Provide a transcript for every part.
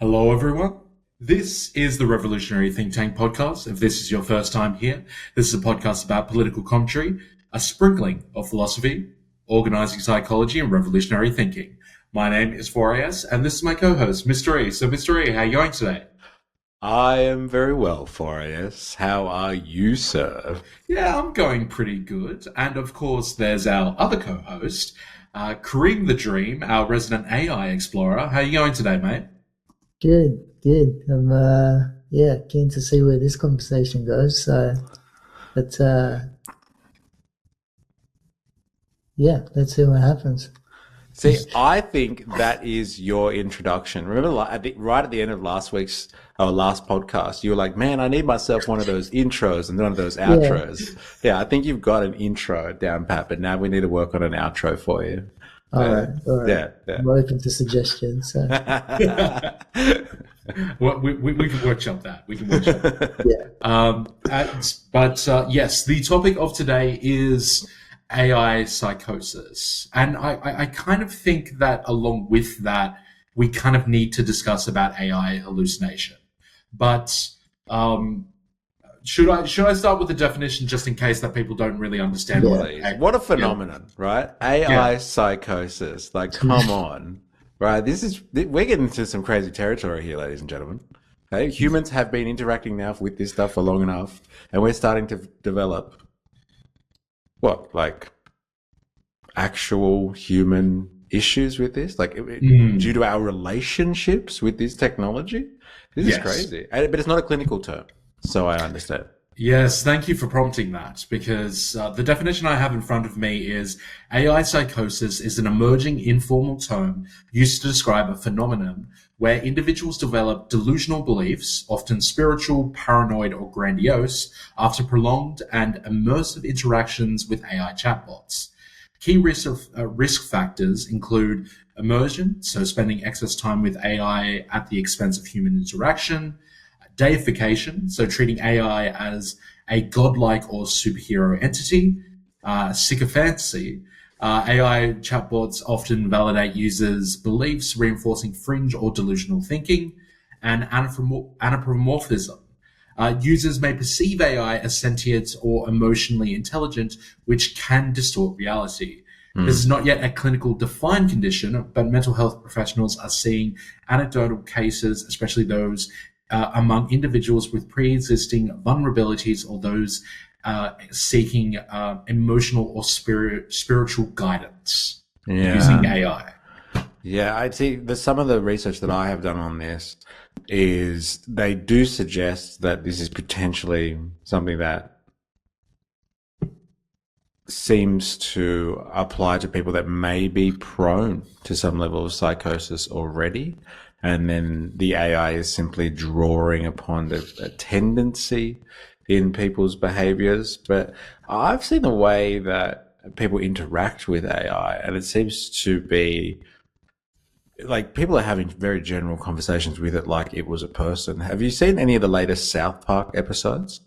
Hello, everyone. This is the Revolutionary Think Tank podcast. If this is your first time here, this is a podcast about political commentary, a sprinkling of philosophy, organizing psychology, and revolutionary thinking. My name is 4AS, and this is my co-host, MysterE. So, MysterE, how are you going today? I am very well, 4AS. How are you, sir? Yeah, I'm going pretty good. And of course, there's our other co-host, Kareem the Dream, our resident AI explorer. How are you going today, mate? Good, good. I'm keen to see where this conversation goes. So let's let's see what happens. See, I think that is your introduction. Remember, right at the end of last podcast, you were like, "Man, I need myself one of those intros and one of those outros." Yeah, I think you've got an intro down pat, but now we need to work on an outro for you. All right. Yeah. I'm open to suggestions. So. Well, we can workshop that. We can workshop that. Yeah. Yes, the topic of today is AI psychosis. And I kind of think that along with that, we kind of need to discuss about AI hallucination. But should I start with the definition just in case that people don't really understand what a phenomenon, right? AI psychosis. Like, come on. Right, we're getting into some crazy territory here, ladies and gentlemen. Okay? Humans have been interacting now with this stuff for long enough, and we're starting to develop actual human issues with this, due to our relationships with this technology. This is crazy, but it's not a clinical term, so I understand. Yes, thank you for prompting that, because the definition I have in front of me is AI psychosis is an emerging informal term used to describe a phenomenon where individuals develop delusional beliefs, often spiritual, paranoid, or grandiose, after prolonged and immersive interactions with AI chatbots. Key risk factors include immersion, so spending excess time with AI at the expense of human interaction; deification, so treating AI as a godlike or superhero entity; sycophancy, AI chatbots often validate users' beliefs, reinforcing fringe or delusional thinking; and anthropomorphism. Users may perceive AI as sentient or emotionally intelligent, which can distort reality. This is not yet a clinical defined condition, but mental health professionals are seeing anecdotal cases, especially those among individuals with pre-existing vulnerabilities or those seeking emotional or spiritual guidance using AI. Yeah, I see. Some of the research that I have done on this is they do suggest that this is potentially something that seems to apply to people that may be prone to some level of psychosis already. And then the AI is simply drawing upon a tendency in people's behaviors. But I've seen the way that people interact with AI, and it seems to be like people are having very general conversations with it like it was a person. Have you seen any of the latest South Park episodes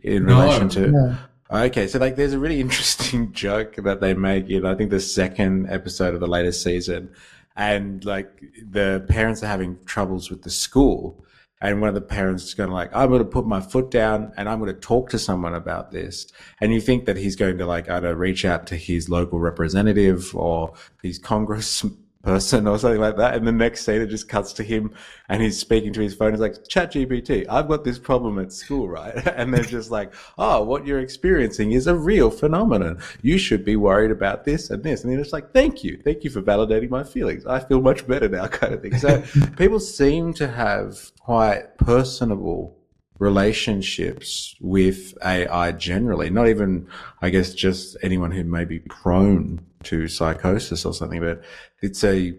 in relation to... No. Okay, so there's a really interesting joke that they make in, I think, the second episode of the latest season. And the parents are having troubles with the school, and one of the parents is going to I'm going to put my foot down and I'm going to talk to someone about this. And you think that he's going to either reach out to his local representative or his Congress person or something like that. And the next scene, it just cuts to him and he's speaking to his phone. He's like, ChatGPT, I've got this problem at school, right? And they're just like, oh, what you're experiencing is a real phenomenon. You should be worried about this and this. And they're just like, thank you for validating my feelings. I feel much better now, kind of thing. So people seem to have quite personable relationships with AI generally, not even, I guess, just anyone who may be prone to psychosis or something, but it's a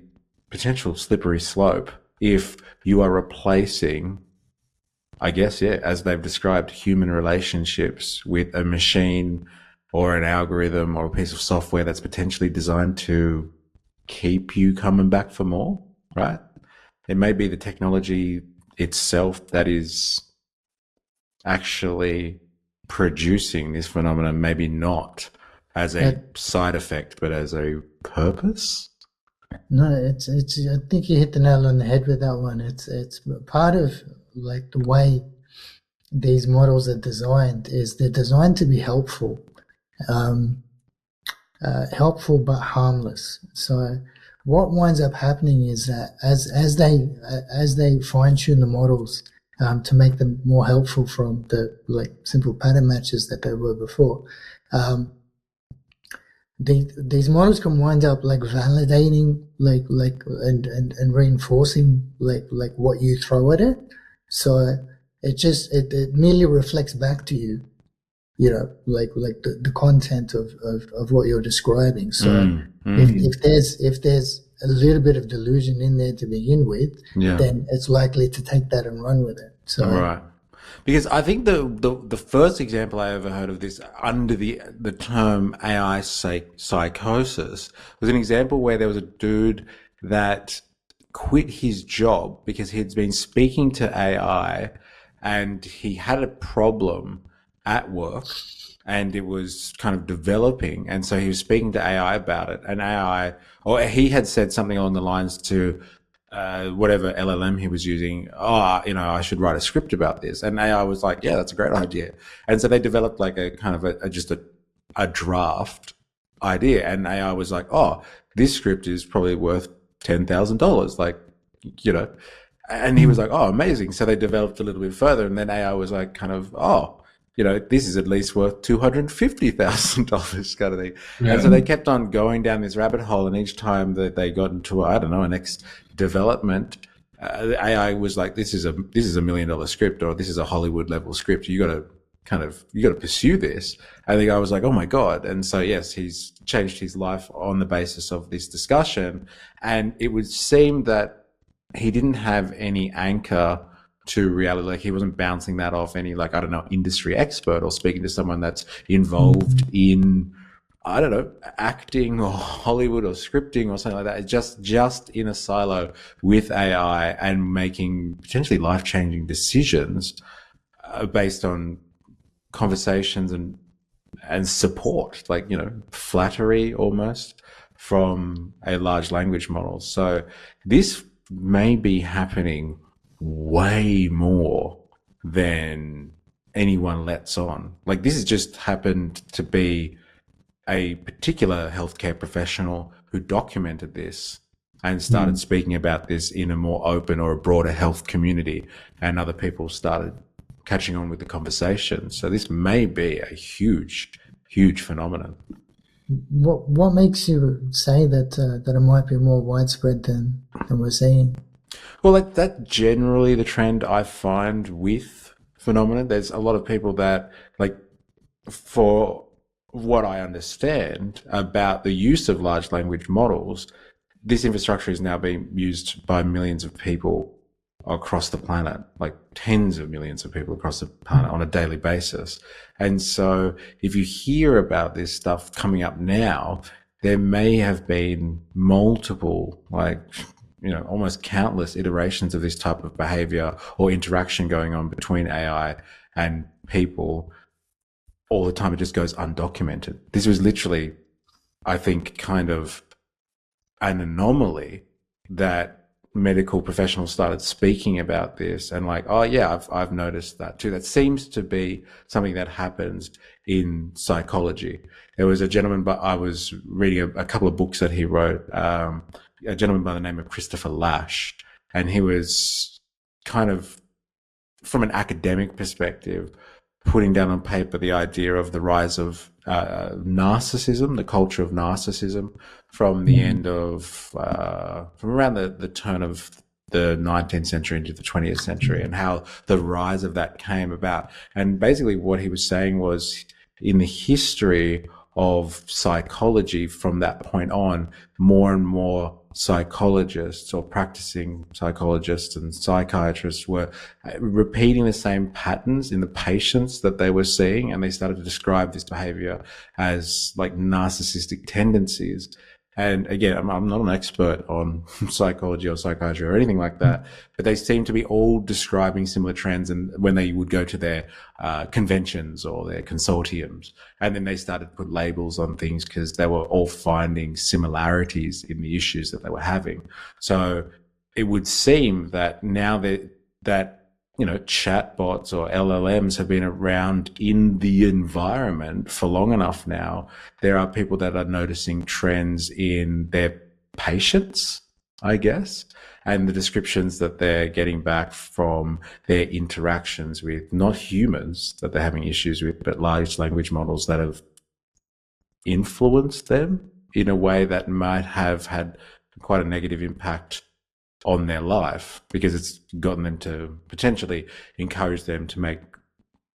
potential slippery slope if you are replacing, I guess, as they've described, human relationships with a machine or an algorithm or a piece of software that's potentially designed to keep you coming back for more, right? It may be the technology itself that is actually producing this phenomenon, maybe not as a side effect, but as a purpose. No, it's. I think you hit the nail on the head with that one. It's part of like the way these models are designed is they're designed to be helpful, um, helpful but harmless. So what winds up happening is that as they fine tune the models to make them more helpful from the like simple pattern matches that they were before, um, these models can wind up like validating and reinforcing like what you throw at it. So it merely reflects back to you, you know, like the content of what you're describing. So if there's a little bit of delusion in there to begin with, then it's likely to take that and run with it. So right. Because I think the first example I ever heard of this under the term AI psychosis was an example where there was a dude that quit his job because he'd been speaking to AI and he had a problem at work and it was kind of developing. And so he was speaking to AI about it, and AI, or he had said something along the lines to whatever LLM he was using, I should write a script about this. And AI was like, yeah, that's a great idea. And so they developed like a kind of a draft idea. And AI was like, oh, this script is probably worth $10,000. Like, and he was like, oh, amazing. So they developed a little bit further. And then AI was like, kind of, this is at least worth $250,000 kind of thing. Yeah. And so they kept on going down this rabbit hole. And each time that they got into, a next development, the AI was like, this is a $1 million script, or this is a Hollywood level script. You got to pursue this. And the guy was like, oh my God. And so, yes, he's changed his life on the basis of this discussion. And it would seem that he didn't have any anchor to reality. Like, he wasn't bouncing that off any, like, industry expert or speaking to someone that's involved in, acting or Hollywood or scripting or something like that. It's just in a silo with AI and making potentially life-changing decisions based on conversations and support, like, flattery almost from a large language model. So this may be happening way more than anyone lets on. Like, this has just happened to be a particular healthcare professional who documented this and started speaking about this in a more open or a broader health community, and other people started catching on with the conversation. So this may be a huge phenomenon. What makes you say that it might be more widespread than we're seeing? Well, like, that's generally the trend I find with phenomena. There's a lot of people that, like, for what I understand about the use of large language models, this infrastructure is now being used by millions of people across the planet, like tens of millions of people across the planet on a daily basis. And so if you hear about this stuff coming up now, there may have been multiple, like, almost countless iterations of this type of behavior or interaction going on between AI and people all the time. It just goes undocumented. This was literally, I think, kind of an anomaly that medical professionals started speaking about this and like, oh yeah, I've noticed that too. That seems to be something that happens in psychology. There was a gentleman, but I was reading a couple of books that he wrote, a gentleman by the name of Christopher Lasch, and he was kind of, from an academic perspective, putting down on paper the idea of the rise of narcissism, the culture of narcissism, from the end of, from around the turn of the 19th century into the 20th century, and how the rise of that came about. And basically what he was saying was, in the history of psychology from that point on, more and more psychologists or practicing psychologists and psychiatrists were repeating the same patterns in the patients that they were seeing, and they started to describe this behavior as like narcissistic tendencies. And again, I'm not an expert on psychology or psychiatry or anything like that, but they seem to be all describing similar trends. And when they would go to their conventions or their consortiums, and then they started to put labels on things because they were all finding similarities in the issues that they were having. So it would seem that now that chatbots or LLMs have been around in the environment for long enough now, there are people that are noticing trends in their patients, I guess, and the descriptions that they're getting back from their interactions with not humans that they're having issues with, but large language models that have influenced them in a way that might have had quite a negative impact on their life, because it's gotten them to potentially encourage them to make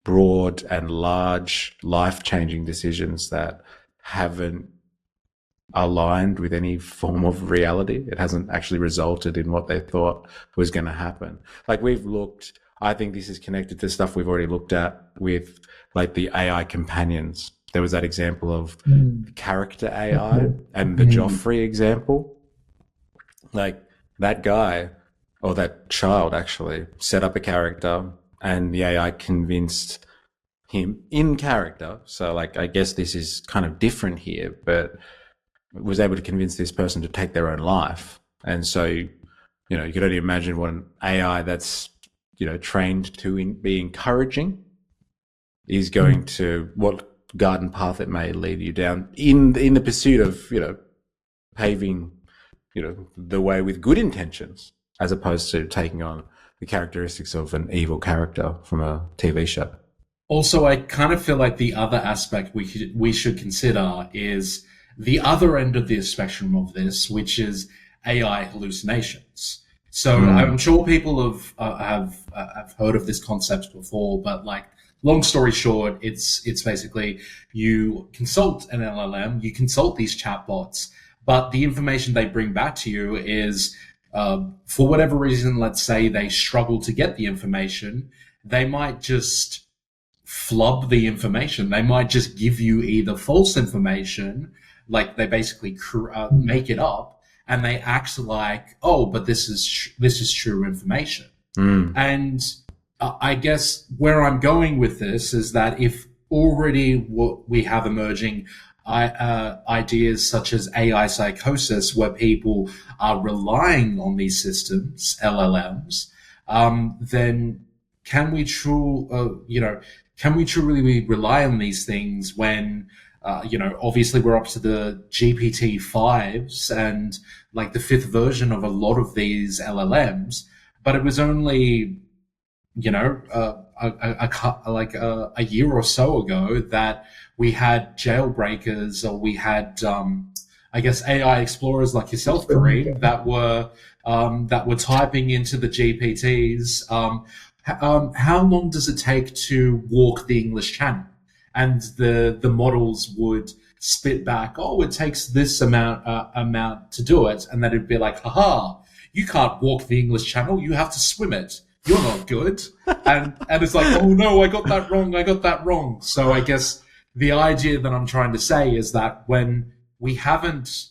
broad and large life-changing decisions that haven't aligned with any form of reality. It hasn't actually resulted in what they thought was going to happen. Like I think this is connected to stuff we've already looked at with like the AI companions. There was that example of character AI and the Joffrey example. Like, that guy, or that child actually, set up a character and the AI convinced him in character. So like, I guess this is kind of different here, but was able to convince this person to take their own life. And so, you could only imagine what an AI that's, trained to be encouraging is going to, what garden path it may lead you down in the pursuit of, paving the way with good intentions, as opposed to taking on the characteristics of an evil character from a TV show. Also, I kind of feel like the other aspect we should consider is the other end of the spectrum of this, which is AI hallucinations. So I'm sure people have heard of this concept before, but like, long story short, it's basically you consult an LLM, you consult these chatbots, but the information they bring back to you is, for whatever reason, let's say they struggle to get the information, they might just flub the information. They might just give you either false information, like they basically make it up, and they act like, oh, but this is true information. And I guess where I'm going with this is that if already what we have emerging ideas such as AI psychosis, where people are relying on these systems, LLMs, then can we truly rely on these things when, obviously we're up to the GPT-5s and like the 5th version of a lot of these LLMs, but it was only, a year or so ago that we had jailbreakers, or we had, I guess, AI explorers like yourself, Kareem, that were typing into the GPTs. How long does it take to walk the English Channel? And the models would spit back, oh, it takes this amount to do it, and then it'd be like, haha, you can't walk the English Channel, you have to swim it. You're not good. And it's like, oh no, I got that wrong. So I guess the idea that I'm trying to say is that when we haven't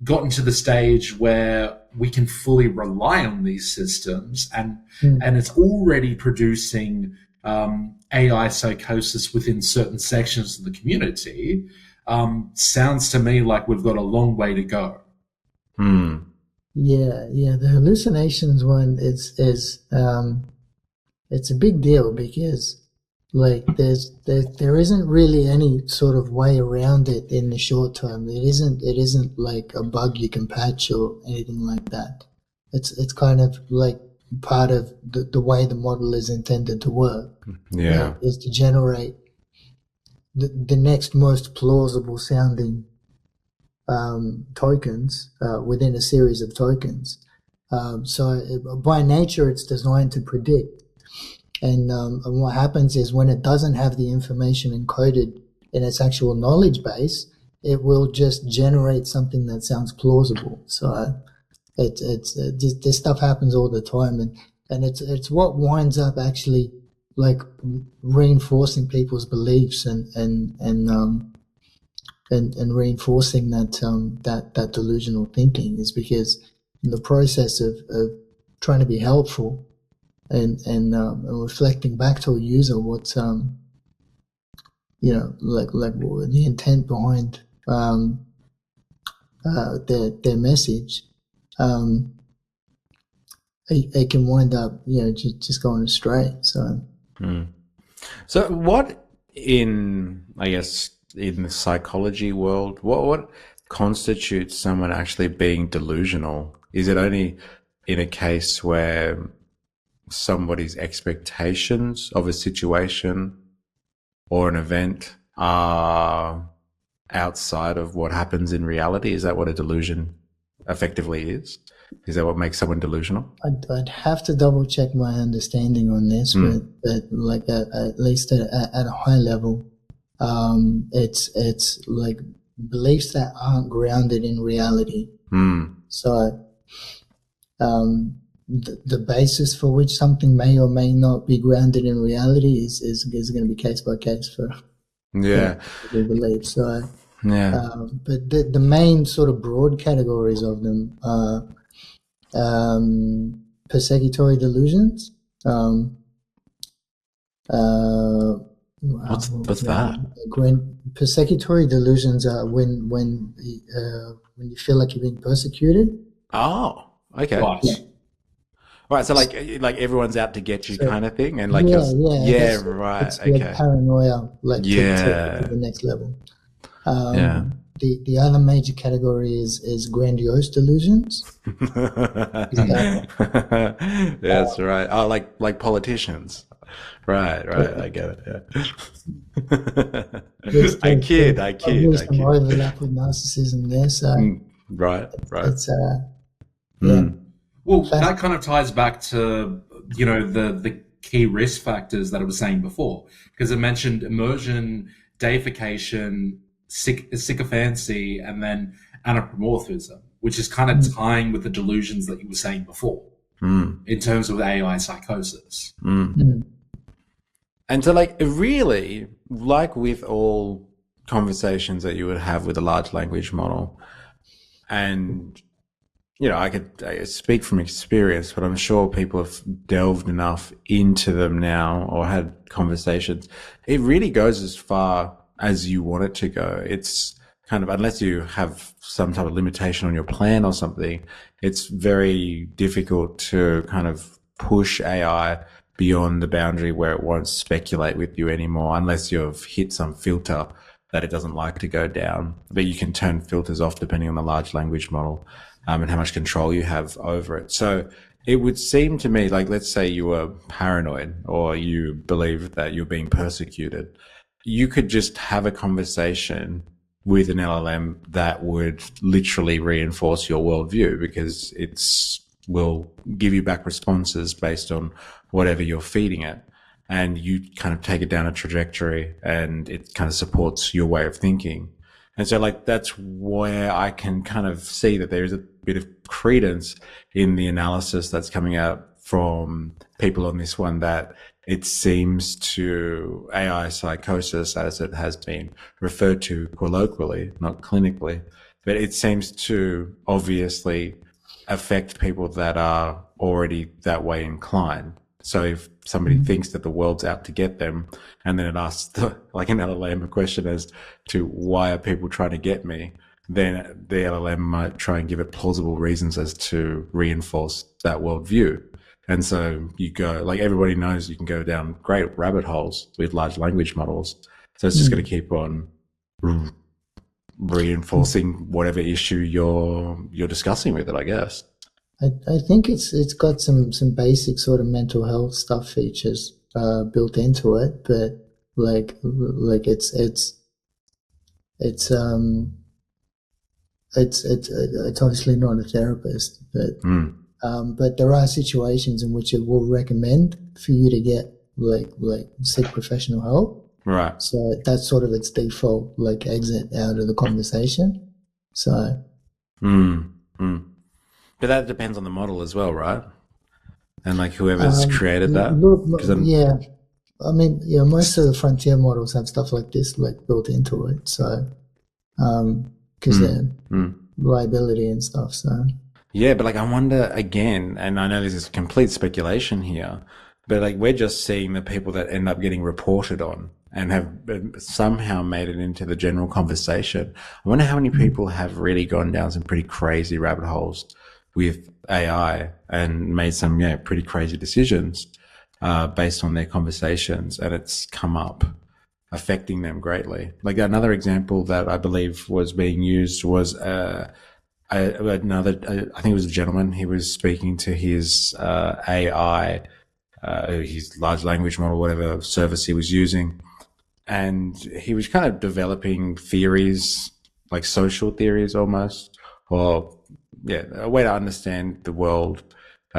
gotten to the stage where we can fully rely on these systems and it's already producing AI psychosis within certain sections of the community, sounds to me like we've got a long way to go. Yeah, the hallucinations one is it's a big deal, because like there isn't really any sort of way around it in the short term. It isn't like a bug you can patch or anything like that. It's kind of like part of the way the model is intended to work. Yeah, is to generate the next most plausible sounding tokens within a series of tokens. So by nature, it's designed to predict. And what happens is, when it doesn't have the information encoded in its actual knowledge base, it will just generate something that sounds plausible. So this stuff happens all the time, and it's what winds up actually like reinforcing people's beliefs and and reinforcing that delusional thinking is because in the process of trying to be helpful and reflecting back to a user what's like the intent behind their message, it can wind up just going astray. So what in the psychology world, what constitutes someone actually being delusional? Is it only in a case where somebody's expectations of a situation or an event are outside of what happens in reality? Is that what a delusion effectively is? Is that what makes someone delusional? I'd have to double check my understanding on this, but like at least at a high level, it's like beliefs that aren't grounded in reality. So the basis for which something may or may not be grounded in reality is going to be case by case for the belief. So but the main sort of broad categories of them are persecutory delusions. What's that? Persecutory delusions are when you feel like you're being persecuted. Oh, okay. Right. Right, so like everyone's out to get you kind of thing, and like right. It's okay. Like paranoia, like to the next level. The other major category is grandiose delusions. That's right. Oh, like politicians. Right. I get it. Yeah. I kid. There's some overlap with narcissism there. So right. It's Well, that kind of ties back to, the key risk factors that I was saying before, because I mentioned immersion, deification, sycophancy, and then anthropomorphism, which is kind of tying with the delusions that you were saying before in terms of AI psychosis. And so, like, really, like with all conversations that you would have with a large language model, and I could speak from experience, but I'm sure people have delved enough into them now or had conversations. It really goes as far as you want it to go. It's kind of, unless you have some type of limitation on your plan or something, it's very difficult to kind of push AI beyond the boundary where it won't speculate with you anymore, unless you've hit some filter that it doesn't like to go down. But you can turn filters off depending on the large language model. And how much control you have over it. So it would seem to me like, let's say you were paranoid or you believe that you're being persecuted. You could just have a conversation with an LLM that would literally reinforce your worldview, because will give you back responses based on whatever you're feeding it. And you kind of take it down a trajectory and it kind of supports your way of thinking. And so like, that's where I can kind of see that there is a bit of credence in the analysis that's coming out from people on this one, that it seems to AI psychosis, as it has been referred to colloquially, not clinically, but it seems to obviously affect people that are already that way inclined. So if somebody thinks that the world's out to get them, and then it asks like an LLM a question as to why are people trying to get me, then the LLM might try and give it plausible reasons as to reinforce that worldview. And so you go, like, everybody knows you can go down great rabbit holes with large language models. So it's just going to keep on reinforcing whatever issue you're discussing with it, I guess. I think it's got some basic sort of mental health stuff features built into it, but like it's obviously not a therapist, but there are situations in which it will recommend for you to get like seek professional help. Right. So that's sort of its default like exit out of the conversation. So. But that depends on the model as well, right? And like whoever's created that. Yeah. I mean, most of the frontier models have stuff like this like built into it. So because liability and stuff. So yeah, but like I wonder again, and I know this is complete speculation here, but like we're just seeing the people that end up getting reported on and have somehow made it into the general conversation. I wonder how many people have really gone down some pretty crazy rabbit holes with AI and made some pretty crazy decisions based on their conversations, and it's come up affecting them greatly. Like another example that I believe was being used was I think it was a gentleman. He was speaking to his AI, his large language model, whatever service he was using, and he was kind of developing theories, like social theories almost, or a way to understand the world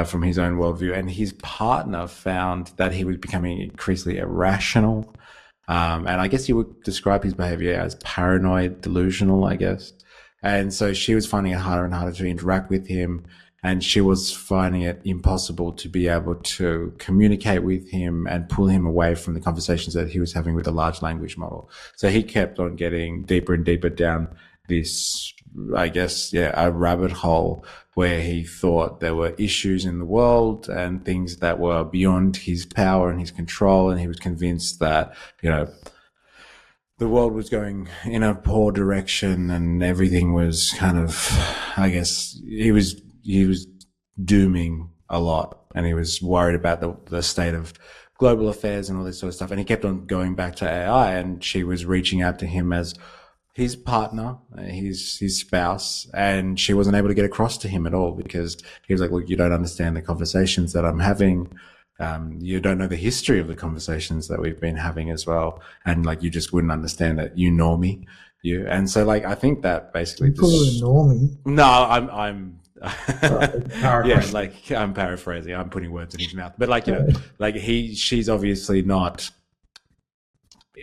from his own worldview. And his partner found that he was becoming increasingly irrational. And I guess you would describe his behavior as paranoid, delusional, I guess. And so she was finding it harder and harder to interact with him. And she was finding it impossible to be able to communicate with him and pull him away from the conversations that he was having with the large language model. So he kept on getting deeper and deeper down this, I guess, a rabbit hole where he thought there were issues in the world and things that were beyond his power and his control. And he was convinced that, the world was going in a poor direction and everything was kind of, I guess, he was dooming a lot, and he was worried about the state of global affairs and all this sort of stuff. And he kept on going back to AI, and she was reaching out to him as his partner, his spouse, and she wasn't able to get across to him at all because he was like, look, you don't understand the conversations that I'm having. You don't know the history of the conversations that we've been having as well. And like, you just wouldn't understand that you know me, And so like, I think that basically know me. No, I'm I'm paraphrasing. I'm putting words in his mouth, but like, like she's obviously not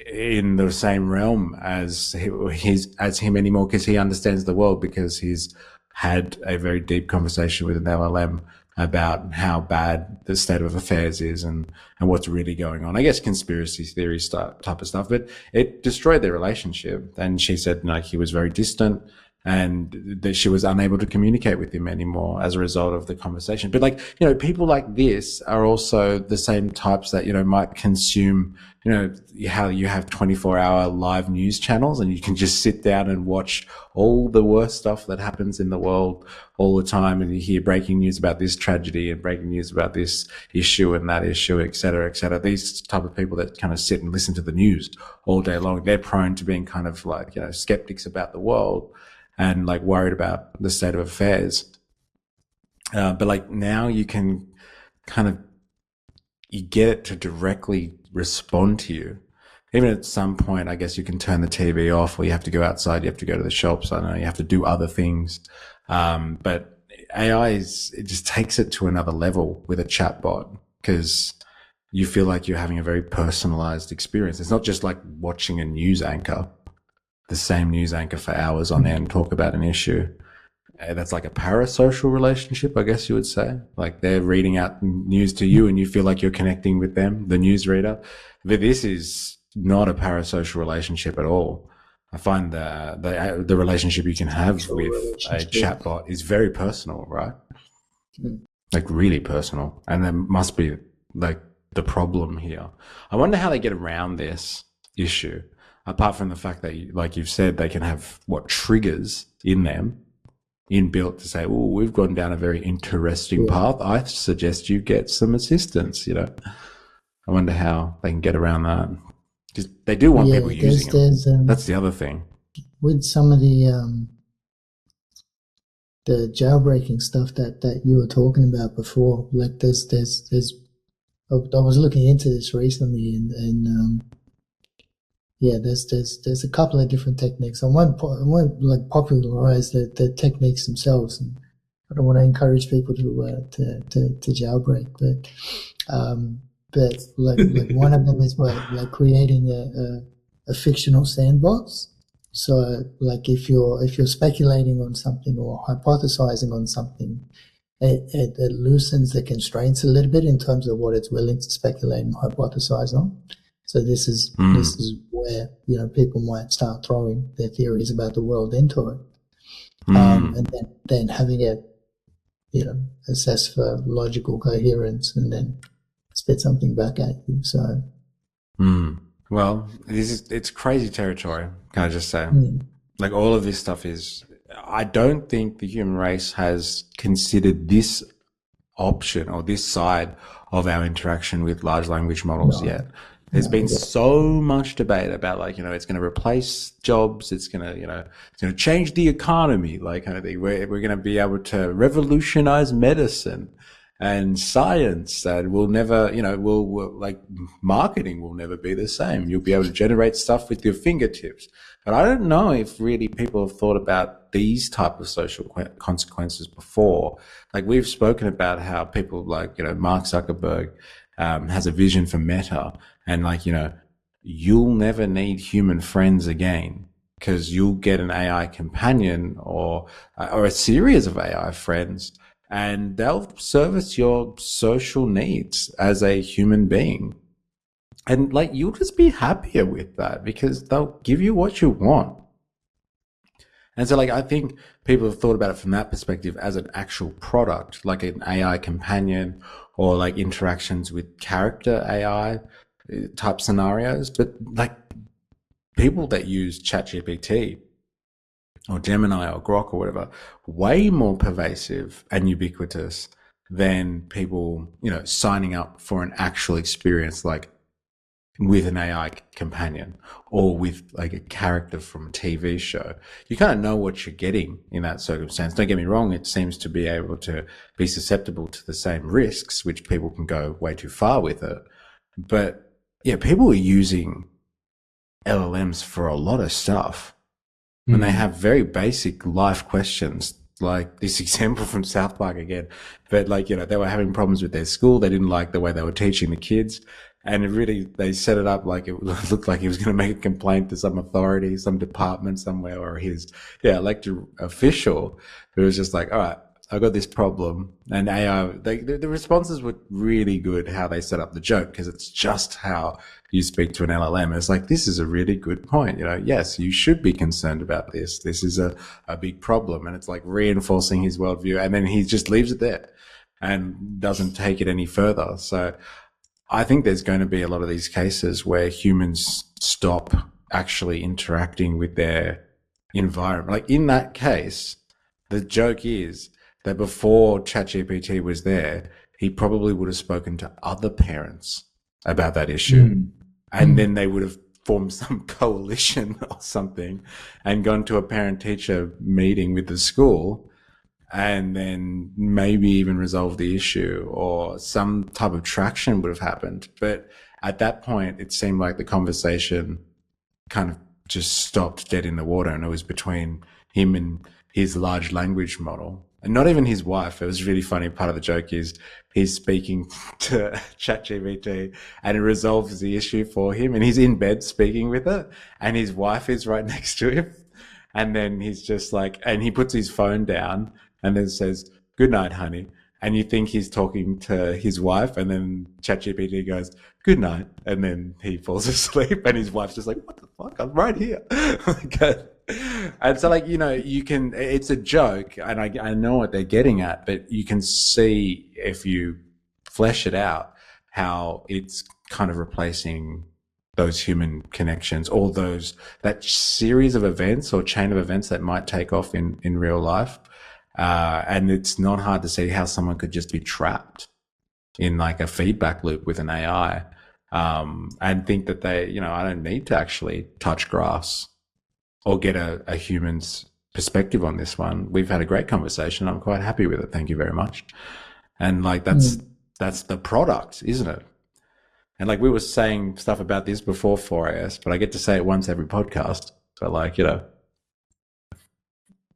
in the same realm as him anymore, because he understands the world, because he's had a very deep conversation with an LLM about how bad the state of affairs is and what's really going on. I guess conspiracy theory type of stuff, but it destroyed their relationship. And she said like he was very distant and that she was unable to communicate with him anymore as a result of the conversation. But like, people like this are also the same types that, might consume, how you have 24-hour live news channels and you can just sit down and watch all the worst stuff that happens in the world all the time. And you hear breaking news about this tragedy and breaking news about this issue and that issue, et cetera, et cetera. These type of people that kind of sit and listen to the news all day long, they're prone to being kind of like, skeptics about the world and like worried about the state of affairs. But like now you can you get it to directly respond to you. Even at some point, I guess you can turn the TV off, or you have to go outside, you have to go to the shops, I don't know, you have to do other things. But AI it just takes it to another level with a chatbot, because you feel like you're having a very personalized experience. It's not just like watching a news anchor, the same news anchor for hours on end, talk about an issue. That's like a parasocial relationship, I guess you would say. Like they're reading out news to you and you feel like you're connecting with them, the newsreader. But this is not a parasocial relationship at all. I find the relationship you can have with a chatbot is very personal, right? Like really personal. And there must be like the problem here. I wonder how they get around this issue, apart from the fact that, like you've said, they can have triggers in them, inbuilt to say, oh, we've gone down a very interesting path. I suggest you get some assistance, I wonder how they can get around that. Because they do want people using it. That's the other thing. With some of the jailbreaking stuff that you were talking about before, like there's I was looking into this recently and there's a couple of different techniques. I won't like popularize the techniques themselves, and I don't want to encourage people to jailbreak, but like one of them is like creating a fictional sandbox. So like if you're speculating on something or hypothesizing on something, it loosens the constraints a little bit in terms of what it's willing to speculate and hypothesize on. So this is where, you know, people might start throwing their theories about the world into it, and then having it, you know, assess for logical coherence and then spit something back at you. So, well, it's crazy territory. Can I just say, like all of this stuff is. I don't think the human race has considered this option or this side of our interaction with large language models yet. There's been so much debate about, like, you know, it's going to replace jobs. It's going to, you know, it's going to change the economy, like kind of thing. We're going to be able to revolutionize medicine and science, that will never, you know, will like marketing will never be the same. You'll be able to generate stuff with your fingertips. But I don't know if really people have thought about these type of social consequences before. Like, we've spoken about how people like, you know, Mark Zuckerberg has a vision for Meta, and like, you know, you'll never need human friends again, because you'll get an AI companion or a series of AI friends, and they'll service your social needs as a human being. And like, you'll just be happier with that because they'll give you what you want. And so, like, I think people have thought about it from that perspective as an actual product, like an AI companion or like interactions with character AI type scenarios. But like, people that use ChatGPT or Gemini or Grok or whatever, way more pervasive and ubiquitous than people, you know, signing up for an actual experience like with an AI companion or with like a character from a TV show. You kind of know what you're getting in that circumstance. Don't get me wrong, it seems to be able to be susceptible to the same risks, which people can go way too far with it. But yeah, people are using LLMs for a lot of stuff. And they have very basic life questions, like this example from South Park again. But like, you know, they were having problems with their school. They didn't like the way they were teaching the kids. And it really, they set it up like it looked like he was going to make a complaint to some authority, some department somewhere, or his elected official, who was just like, all right, I've got this problem. And AI, the responses were really good how they set up the joke, because it's just how you speak to an LLM. It's like, this is a really good point. You know, yes, you should be concerned about this. This is a big problem. And it's like reinforcing his worldview. And then he just leaves it there and doesn't take it any further. So I think there's going to be a lot of these cases where humans stop actually interacting with their environment. Like in that case, the joke is that before ChatGPT was there, he probably would have spoken to other parents about that issue. And then they would have formed some coalition or something and gone to a parent-teacher meeting with the school, and then maybe even resolve the issue, or some type of traction would have happened. But at that point, it seemed like the conversation kind of just stopped dead in the water, and it was between him and his large language model. And not even his wife. It was really funny. Part of the joke is he's speaking to ChatGPT and it resolves the issue for him, and he's in bed speaking with it, and his wife is right next to him. And then he's just like, and he puts his phone down and then says, "Good night, honey." And you think he's talking to his wife, and then ChatGPT goes, "Good night." And then he falls asleep, and his wife's just like, "What the fuck? I'm right here." And so, like, you know, you can, it's a joke, and I know what they're getting at, but you can see, if you flesh it out, how it's kind of replacing those human connections, or that series of events or chain of events that might take off in real life. And it's not hard to see how someone could just be trapped in like a feedback loop with an AI, and think that they, you know, I don't need to actually touch grass or get a human's perspective on this one. We've had a great conversation. I'm quite happy with it. Thank you very much. And like, that's the product, isn't it? And like, we were saying stuff about this before 4AS, but I get to say it once every podcast. But like, you know,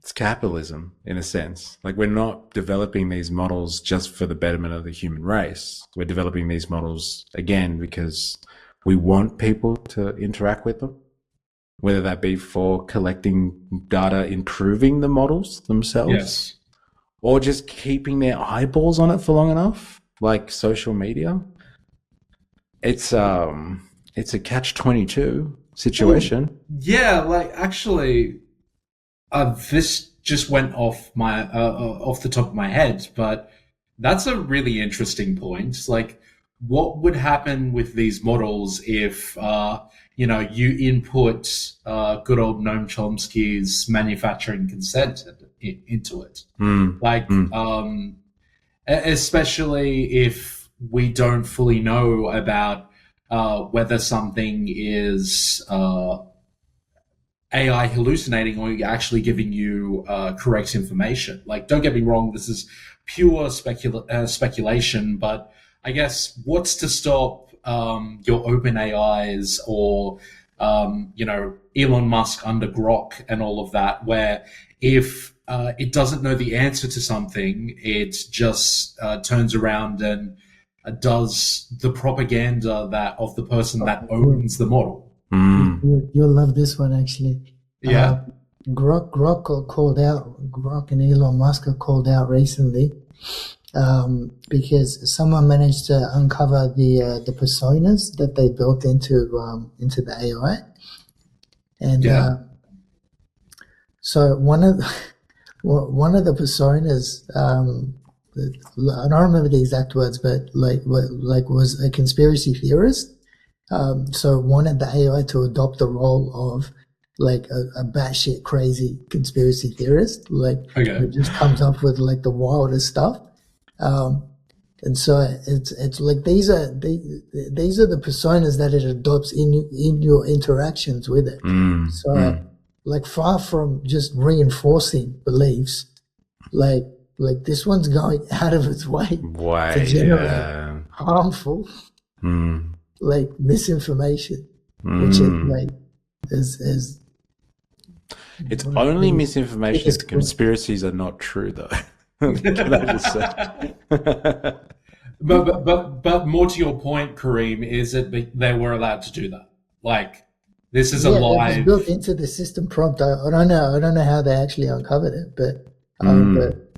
it's capitalism in a sense. Like, we're not developing these models just for the betterment of the human race. We're developing these models, again, because we want people to interact with them, whether that be for collecting data, improving the models themselves, or just keeping their eyeballs on it for long enough, like social media. It's it's a catch-22 situation. Yeah, like actually, this just went off the top of my head, but that's a really interesting point. Like, what would happen with these models if you input good old Noam Chomsky's manufacturing consent into it? Like, especially if we don't fully know about whether something is AI hallucinating or actually giving you correct information. Like, don't get me wrong, this is pure speculation, but I guess what's to stop your open AIs or Elon Musk under Grok and all of that, where if it doesn't know the answer to something, it just turns around and does the propaganda of the person that owns the model. You'll love this one, actually. Yeah. Grok and Elon Musk are called out recently because someone managed to uncover the personas that they built into the AI, and so one of the personas, I don't remember the exact words, but was a conspiracy theorist. So wanted the AI to adopt the role of like a batshit crazy conspiracy theorist, who just comes up with like the wildest stuff. And so it's like these are the personas that it adopts in your interactions with it. Like, far from just reinforcing beliefs, like this one's going out of its way to generate harmful like misinformation, which is it's only misinformation if conspiracies are not true, though. Can I just say? But more to your point, Kareem, is that they were allowed to do that. Like, this is a live. It was built into the system prompt. I don't know how they actually uncovered it, but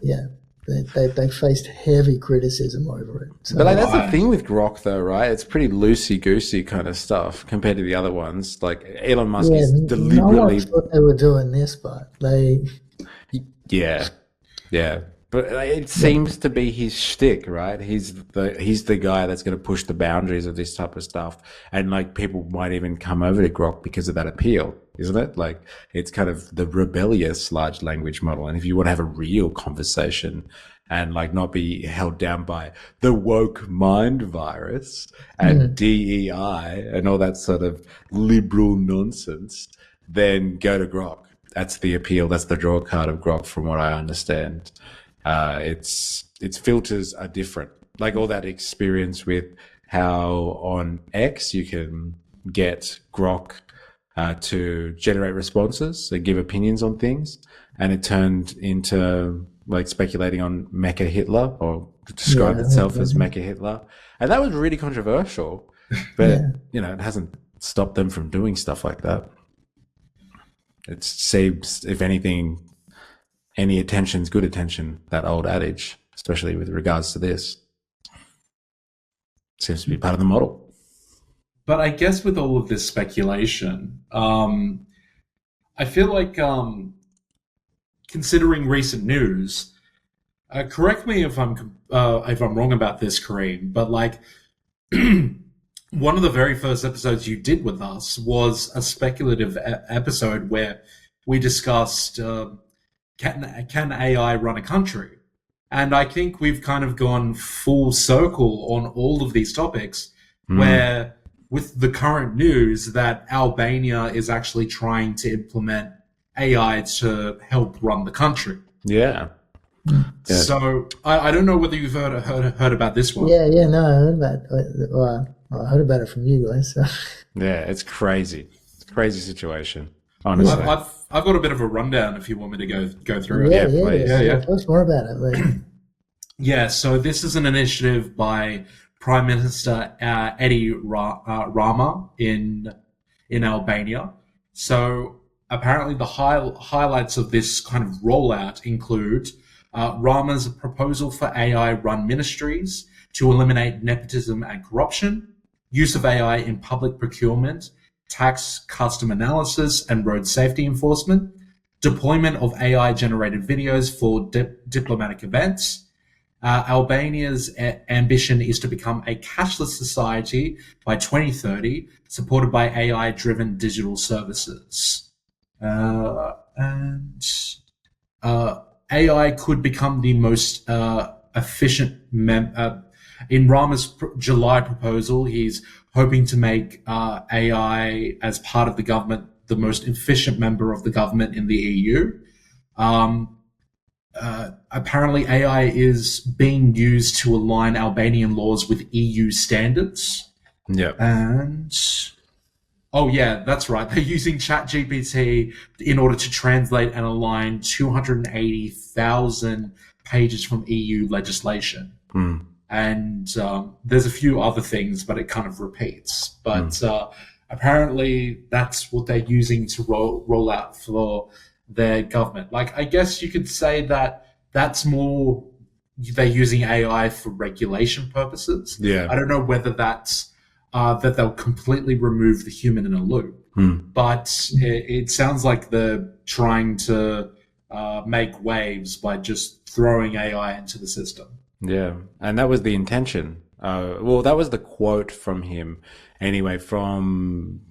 yeah. They faced heavy criticism over it. So. But that's the thing with Grok, though, right? It's pretty loosey-goosey kind of stuff compared to the other ones. Like, Elon Musk is deliberately... No one thought they were doing this, but Yeah. But it seems to be his shtick, right? He's the guy that's going to push the boundaries of this type of stuff. And, like, people might even come over to Grok because of that appeal, isn't it? Like, it's kind of the rebellious large language model. And if you want to have a real conversation and, like, not be held down by the woke mind virus and DEI and all that sort of liberal nonsense, then go to Grok. That's the appeal. That's the draw card of Grok, from what I understand. Its filters are different. Like, all that experience with how on X you can get Grok to generate responses and give opinions on things, and it turned into like speculating on Mecha Hitler, or described itself as Mecha Hitler, and that was really controversial. But it hasn't stopped them from doing stuff like that. It seems, if anything, any attention's good attention, that old adage, especially with regards to this. Seems to be part of the model. But I guess with all of this speculation, I feel like considering recent news, correct me if I'm wrong about this, Kareem, but like one of the very first episodes you did with us was a speculative episode where we discussed can AI run a country? And I think we've kind of gone full circle on all of these topics, where with the current news that Albania is actually trying to implement AI to help run the country. Yeah. So I don't know whether you've heard about this one. Yeah, no, I heard about it. Well, I heard about it from you guys. So. Yeah, it's crazy. It's a crazy situation, honestly. I've got a bit of a rundown if you want me to go through it. Yeah, please. Yeah. Tell us more about it. Like. Yeah, so this is an initiative by Prime Minister Edi Rama in Albania. So apparently the highlights of this kind of rollout include Rama's proposal for AI-run ministries to eliminate nepotism and corruption, use of AI in public procurement, tax custom analysis, and road safety enforcement, deployment of AI-generated videos for diplomatic events. Albania's ambition is to become a cashless society by 2030, supported by AI-driven digital services. And AI could become the most efficient in Rama's July proposal. He's hoping to make AI as part of the government the most efficient member of the government in the EU. Apparently AI is being used to align Albanian laws with EU standards. Yeah. And oh yeah, that's right. They're using ChatGPT in order to translate and align 280,000 pages from EU legislation. And there's a few other things, but it kind of repeats. But apparently that's what they're using to roll out for their government. Like, I guess you could say that that's more they're using AI for regulation purposes. Yeah. I don't know whether that's that they'll completely remove the human in a loop. But it sounds like they're trying to make waves by just throwing AI into the system. Yeah, and that was the intention. Well, that was the quote from him anyway, from,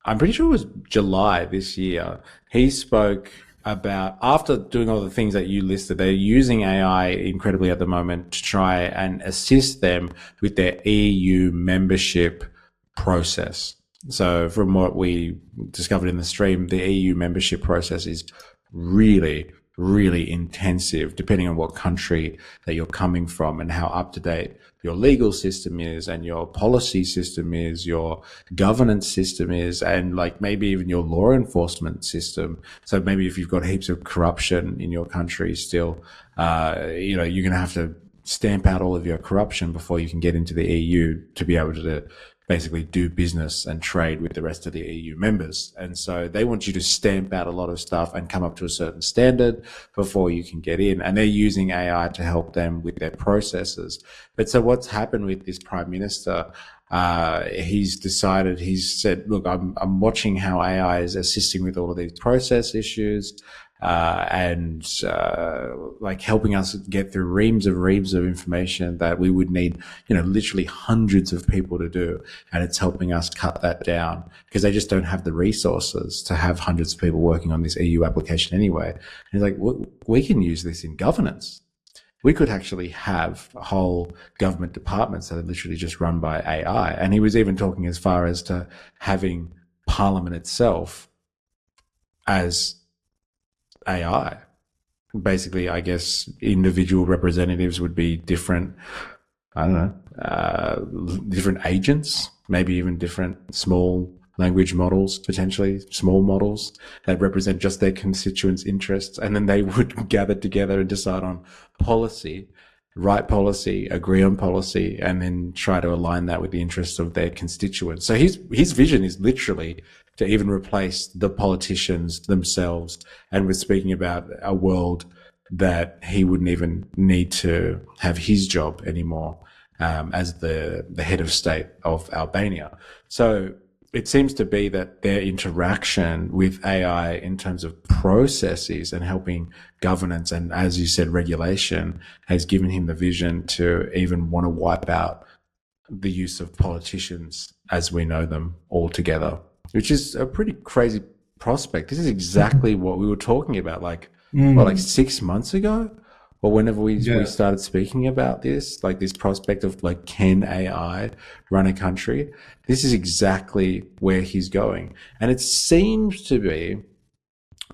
I'm pretty sure it was July this year. He spoke about, after doing all the things that you listed, they're using AI incredibly at the moment to try and assist them with their EU membership process. So from what we discovered in the stream, the EU membership process is really, really intensive, depending on what country that you're coming from and how up to date your legal system is and your policy system is, your governance system is, and like maybe even your law enforcement system. So maybe if you've got heaps of corruption in your country still, you're going to have to stamp out all of your corruption before you can get into the EU to be able to basically do business and trade with the rest of the EU members. And so they want you to stamp out a lot of stuff and come up to a certain standard before you can get in. And they're using AI to help them with their processes. But so what's happened with this Prime Minister, he's said, look, I'm watching how AI is assisting with all of these process issues, and like helping us get through reams of information that we would need, literally hundreds of people to do. And it's helping us cut that down because they just don't have the resources to have hundreds of people working on this EU application anyway. And he's like, we can use this in governance. We could actually have whole government departments that are literally just run by AI. And he was even talking as far as to having Parliament itself as AI. Basically, I guess individual representatives would be different, different agents, maybe even different small language models, potentially small models that represent just their constituents' interests. And then they would gather together and decide on policy, write policy, agree on policy, and then try to align that with the interests of their constituents. So his vision is literally to even replace the politicians themselves. And we're speaking about a world that he wouldn't even need to have his job anymore, as the head of state of Albania. So it seems to be that their interaction with AI in terms of processes and helping governance and, as you said, regulation has given him the vision to even want to wipe out the use of politicians as we know them altogether, which is a pretty crazy prospect. This is exactly what we were talking about, like 6 months ago, or whenever we started speaking about this, like this prospect of like, can AI run a country? This is exactly where he's going. And it seems to be,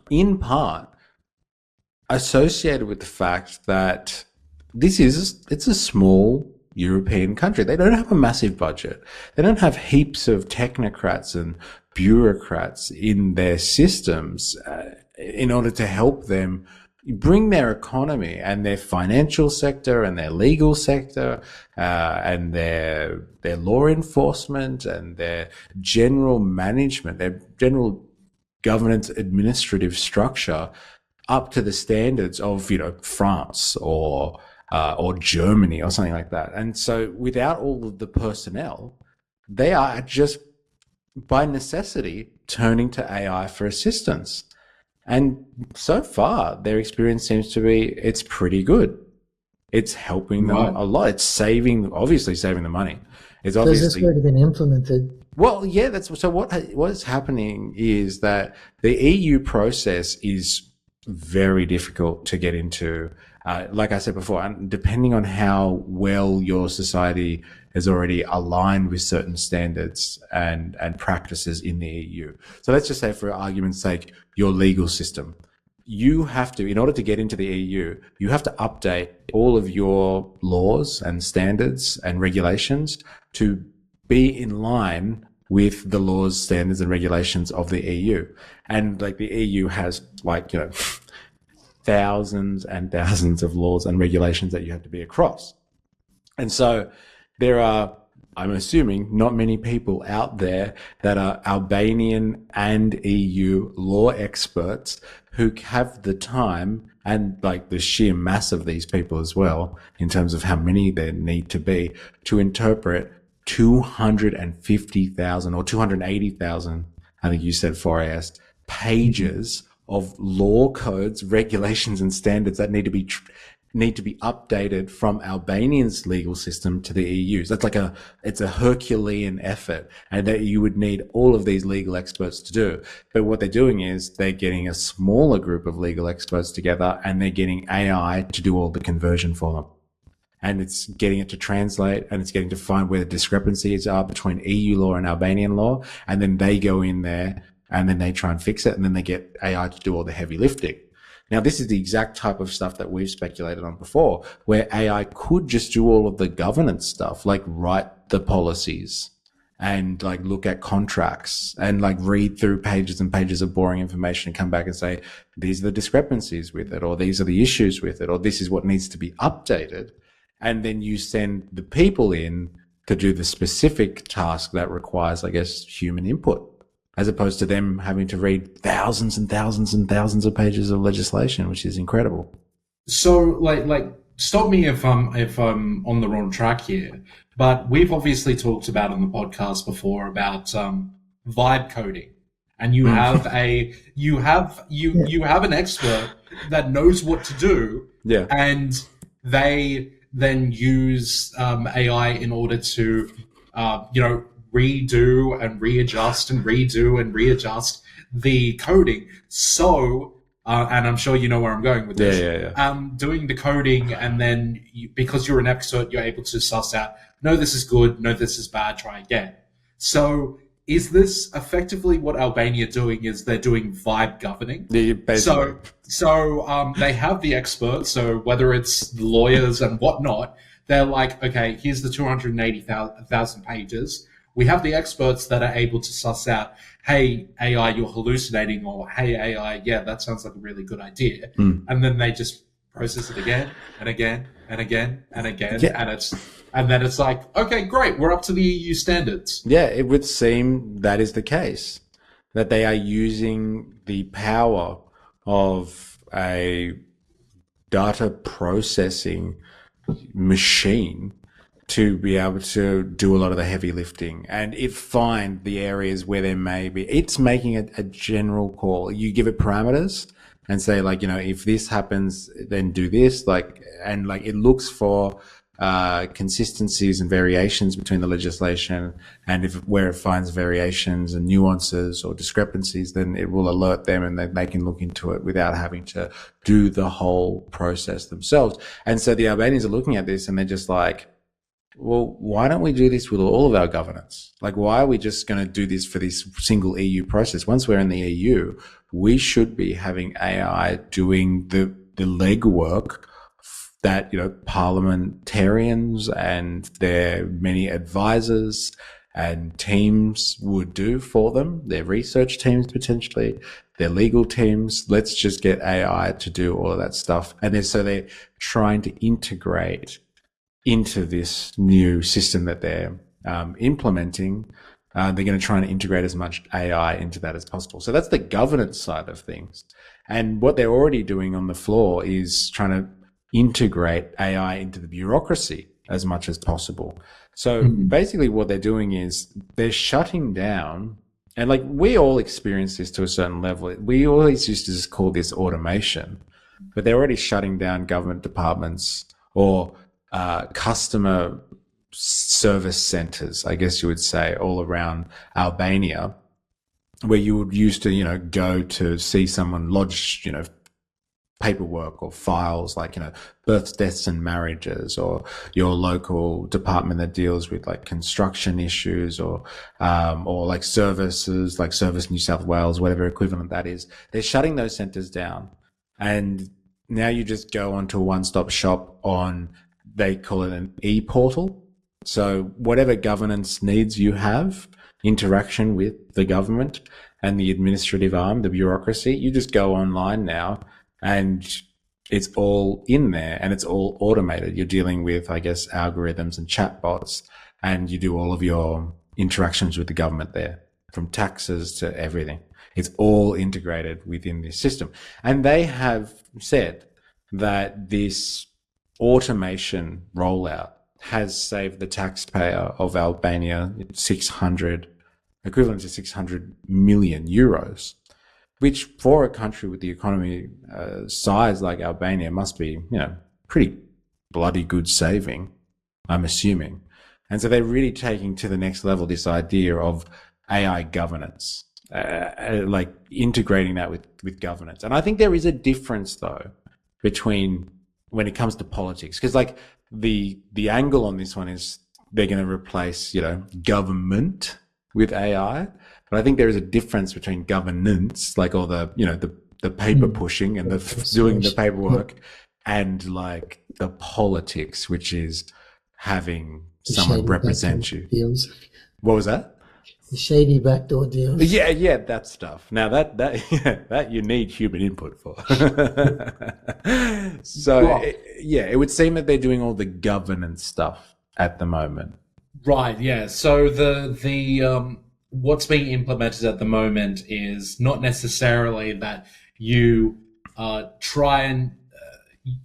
in part, associated with the fact that it's a small European country. They don't have a massive budget. They don't have heaps of technocrats and bureaucrats in their systems in order to help them bring their economy and their financial sector and their legal sector and their law enforcement and their general management, their general governance administrative structure up to the standards of, France or Germany or something like that. And so without all of the personnel, they are just by necessity turning to AI for assistance. And so far, their experience seems to be it's pretty good. It's helping them a lot. It's obviously saving the money. It's So obviously has this already been implemented? well, yeah. That's so. What is happening is that the EU process is very difficult to get into. Like I said before, and depending on how well your society is already aligned with certain standards and practices in the EU. So let's just say, for argument's sake, your legal system. You have to, in order to get into the EU, you have to update all of your laws and standards and regulations to be in line with the laws, standards, and regulations of the EU. And like the EU has thousands and thousands of laws and regulations that you have to be across. And so there are, I'm assuming, not many people out there that are Albanian and EU law experts who have the time and like the sheer mass of these people as well, in terms of how many there need to be to interpret 250,000 or 280,000, I think you said 4AS, pages of law codes, regulations, and standards that need to be updated from Albanian's legal system to the EU's. That's it's a Herculean effort, and that you would need all of these legal experts to do. But what they're doing is they're getting a smaller group of legal experts together, and they're getting AI to do all the conversion for them. And it's getting it to translate, and it's getting to find where the discrepancies are between EU law and Albanian law. And then they go in there and then they try and fix it, and then they get AI to do all the heavy lifting. Now, this is the exact type of stuff that we've speculated on before, where AI could just do all of the governance stuff, like write the policies and like look at contracts and like read through pages and pages of boring information and come back and say, these are the discrepancies with it, or these are the issues with it, or this is what needs to be updated. And then you send the people in to do the specific task that requires, I guess, human input, as opposed to them having to read thousands and thousands and thousands of pages of legislation, which is incredible. So, like, stop me if I'm on the wrong track here. But we've obviously talked about on the podcast before about vibe coding, and you have you have an expert that knows what to do, and they then use AI in order to redo and readjust and redo and readjust the coding. So, and I'm sure you know where I'm going with this. Doing the coding, and then because you're an expert, you're able to suss out, no, this is good, no, this is bad, try again. So is this effectively what Albania are doing? Is they're doing vibe governing? So they have the experts, so whether it's lawyers and whatnot, they're like, okay, here's the 280,000 pages. We have the experts that are able to suss out, hey, AI, you're hallucinating, or hey, AI, yeah, that sounds like a really good idea. And then they just process it again and again and again and again. And then it's like, okay, great, we're up to the EU standards. Yeah, it would seem that is the case, that they are using the power of a data processing machine to be able to do a lot of the heavy lifting, and find the areas where there may be. It's making a general call. You give it parameters and say, like, if this happens, then do this. It looks for consistencies and variations between the legislation, and where it finds variations and nuances or discrepancies, then it will alert them, and they can look into it without having to do the whole process themselves. And so the Albanians are looking at this, and they're just like, well, why don't we do this with all of our governance? Like, why are we just going to do this for this single EU process? Once we're in the EU, we should be having AI doing the legwork that, parliamentarians and their many advisors and teams would do for them, their research teams potentially, their legal teams. Let's just get AI to do all of that stuff. And they're trying to integrate into this new system that they're implementing. They're going to try and integrate as much AI into that as possible. So that's the governance side of things. And what they're already doing on the floor is trying to integrate AI into the bureaucracy as much as possible. So basically what they're doing is they're shutting down, and like we all experience this to a certain level. We always used to just call this automation, but they're already shutting down government departments or customer service centers, I guess you would say, all around Albania, where you would used to, go to see someone lodge, paperwork or files like, births, deaths and marriages, or your local department that deals with like construction issues or like services, like Service New South Wales, whatever equivalent that is. They're shutting those centers down. And now you just go onto a one-stop shop on, they call it an e-portal. So whatever governance needs you have, interaction with the government and the administrative arm, the bureaucracy, you just go online now and it's all in there and it's all automated. You're dealing with, I guess, algorithms and chatbots, and you do all of your interactions with the government there, from taxes to everything. It's all integrated within this system. And they have said that this automation rollout has saved the taxpayer of Albania equivalent to 600 million euros, which for a country with the economy size like Albania must be, pretty bloody good saving, I'm assuming. And so they're really taking to the next level this idea of AI governance, like integrating that with governance. And I think there is a difference, though, between when it comes to politics, because like the angle on this one is they're going to replace, government with AI. But I think there is a difference between governance, like all the, the paper pushing and the doing the paperwork, and like the politics, which is having someone represent you. Deals. What was that? The shady backdoor deals. Yeah, that stuff. Now that you need human input for. So it would seem that they're doing all the governance stuff at the moment. Right. Yeah. So the what's being implemented at the moment is not necessarily that you try and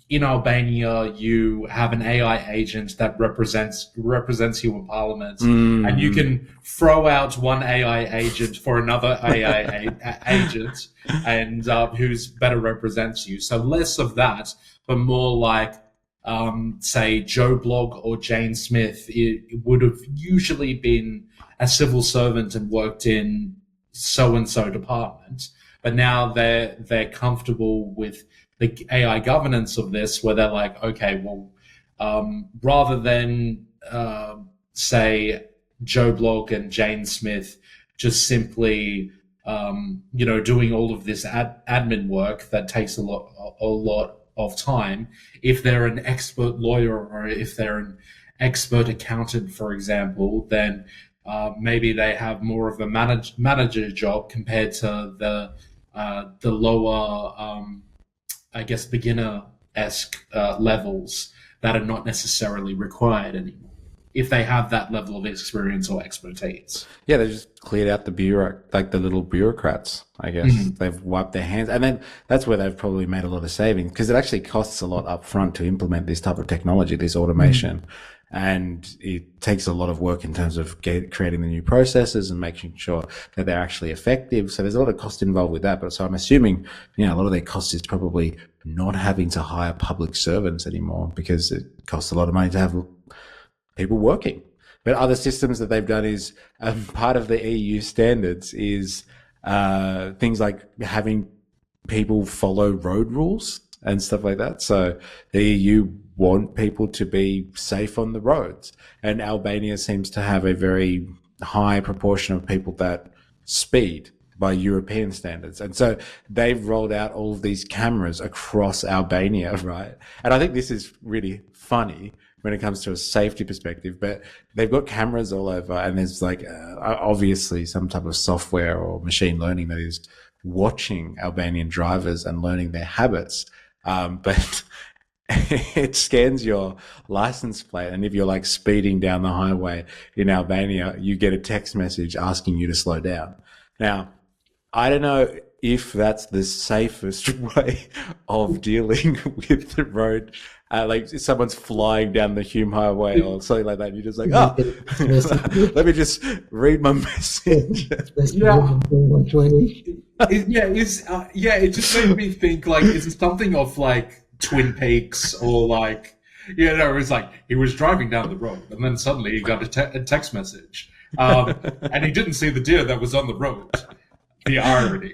in Albania you have an AI agent that represents you in Parliament, and you can throw out one AI agent for another AI agent, and who's better represents you. So less of that, but more like say Joe Blogg or Jane Smith. It would have usually been a civil servant and worked in so-and-so department, but now they're comfortable with the AI governance of this, where they're like, okay, well, rather than say Joe Blogg and Jane Smith just simply doing all of this admin work that takes a lot of time, if they're an expert lawyer or if they're an expert accountant, for example, then maybe they have more of a manager job compared to the lower, I guess, beginner-esque levels that are not necessarily required anymore, if they have that level of experience or expertise. Yeah, they just cleared out the little bureaucrats, I guess. They've wiped their hands. And then that's where they've probably made a lot of savings, because it actually costs a lot up front to implement this type of technology, this automation. And it takes a lot of work in terms of creating the new processes and making sure that they're actually effective. So there's a lot of cost involved with that. But so I'm assuming, a lot of their cost is probably not having to hire public servants anymore, because it costs a lot of money to have people working. But other systems that they've done is part of the EU standards is things like having people follow road rules and stuff like that. So the EU want people to be safe on the roads, and Albania seems to have a very high proportion of people that speed by European standards. And so they've rolled out all of these cameras across Albania, right? And I think this is really funny when it comes to a safety perspective, but they've got cameras all over, and there's like obviously some type of software or machine learning that is watching Albanian drivers and learning their habits. But it scans your license plate, and if you're like speeding down the highway in Albania, you get a text message asking you to slow down. Now, I don't know if that's the safest way of dealing with the road. Like if someone's flying down the Hume Highway or something like that, and you're just like, oh, let me just read my message. Yeah. It just made me think, like, is it something of like Twin Peaks, or like, it was like he was driving down the road and then suddenly he got a text message, and he didn't see the deer that was on the road. The irony.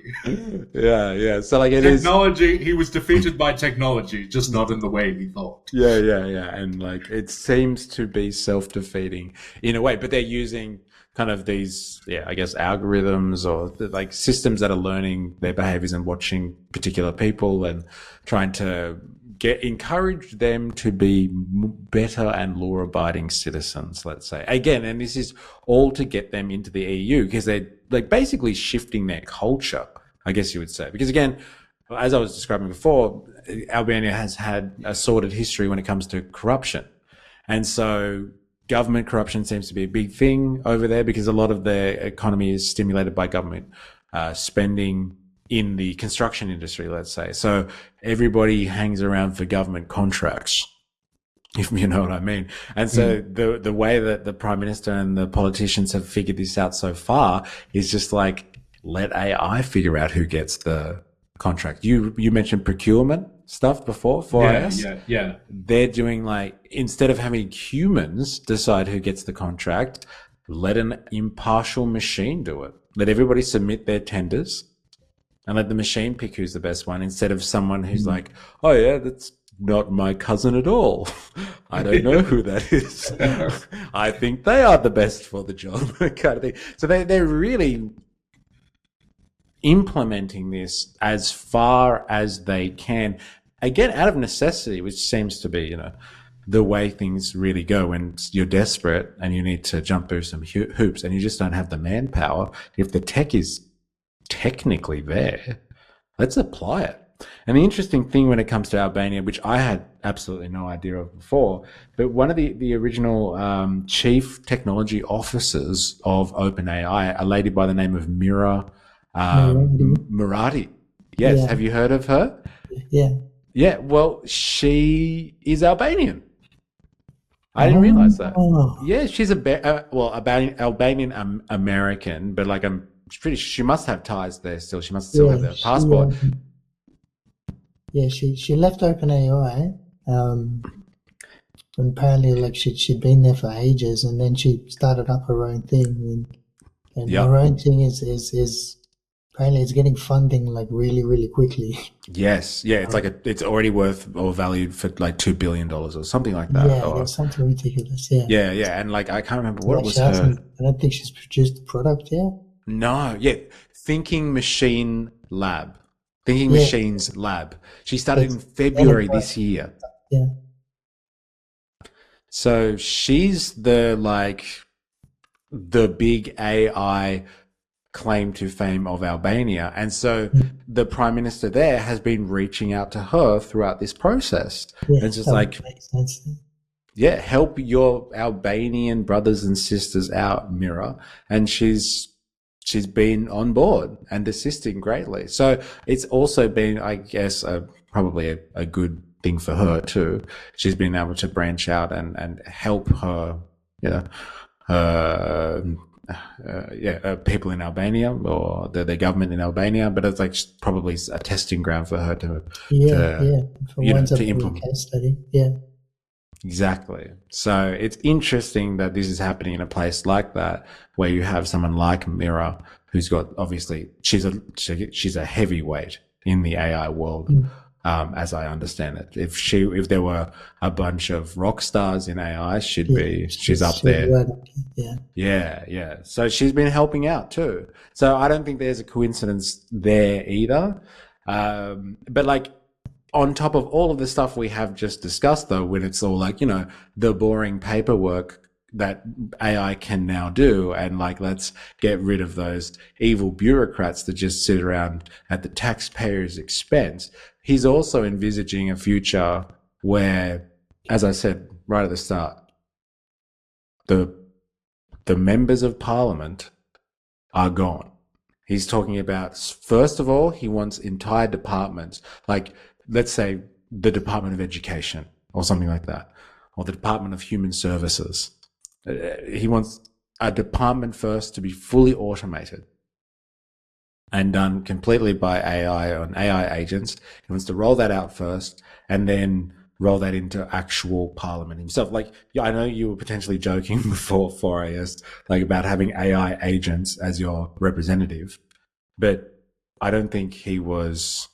Yeah. So like technology, he was defeated by technology, just not in the way he thought. Yeah. And like it seems to be self-defeating in a way, but they're using kind of these, I guess algorithms or like systems that are learning their behaviors and watching particular people and trying to encourage them to be better and law-abiding citizens, let's say. Again, and this is all to get them into the EU because they're like basically shifting their culture, I guess you would say. Because again, as I was describing before, Albania has had a sordid history when it comes to corruption. And so government corruption seems to be a big thing over there because a lot of their economy is stimulated by government spending in the construction industry, let's say. So everybody hangs around for government contracts, if you know what I mean. And so the way that the Prime Minister and the politicians have figured this out so far is just like, let AI figure out who gets the contract. You mentioned procurement stuff before for us. Yeah. They're doing like, instead of having humans decide who gets the contract, let an impartial machine do it. Let everybody submit their tenders and let the machine pick who's the best one, instead of someone who's like, oh yeah, that's not my cousin at all. I don't know who that is. I think they are the best for the job, kind of thing. So they're really implementing this as far as they can, again, out of necessity, which seems to be, the way things really go when you're desperate and you need to jump through some hoops and you just don't have the manpower. If the tech is technically there, let's apply it. And the interesting thing when it comes to Albania, which I had absolutely no idea of before, but one of the original chief technology officers of OpenAI, a lady by the name of Mira Murati. Yes, yeah. Have you heard of her? Yeah, well, she is Albanian. I didn't realize that. Yeah, she's Albanian American, but like I'm pretty sure she must have ties there still. She must still have their passport. Yeah, she left OpenAI. And apparently, like she'd been there for ages, and then she started up her own thing, and her own thing is apparently it's getting funding like really, really quickly. Yes, yeah, it's already worth or valued for like $2 billion or something like that. Yeah, something ridiculous. Yeah, and like I can't remember what it was. I don't think she's produced the product yet. No, Thinking Machines Lab. She started in February this year. Yeah. So she's the big AI claim to fame of Albania. And so the Prime Minister there has been reaching out to her throughout this process. Yeah, it's just like, makes sense. Yeah, help your Albanian brothers and sisters out, Mira. And she's been on board and assisting greatly. So it's also been, I guess, probably a good thing for her too. She's been able to branch out and help her, people in Albania or the government in Albania. But it's like probably a testing ground for her to implement. Case study. Yeah. Exactly. So it's interesting that this is happening in a place like that, where you have someone like Mira, who's got, obviously, she's a heavyweight in the AI world, as I understand it. If there were a bunch of rock stars in AI, she's up there. Right. Yeah. So she's been helping out too. So I don't think there's a coincidence there either. But like, on top of all of the stuff we have just discussed, though, when it's all like, the boring paperwork that AI can now do, and like, let's get rid of those evil bureaucrats that just sit around at the taxpayer's expense. He's also envisaging a future where, as I said right at the start, the members of parliament are gone. He's talking about, first of all, he wants entire departments, like let's say the Department of Education or something like that, or the Department of Human Services. He wants a department first to be fully automated and done completely by AI on AI agents. He wants to roll that out first and then roll that into actual parliament himself. Like, yeah, I know you were potentially joking before 4AS, like about having AI agents as your representative, but I don't think he was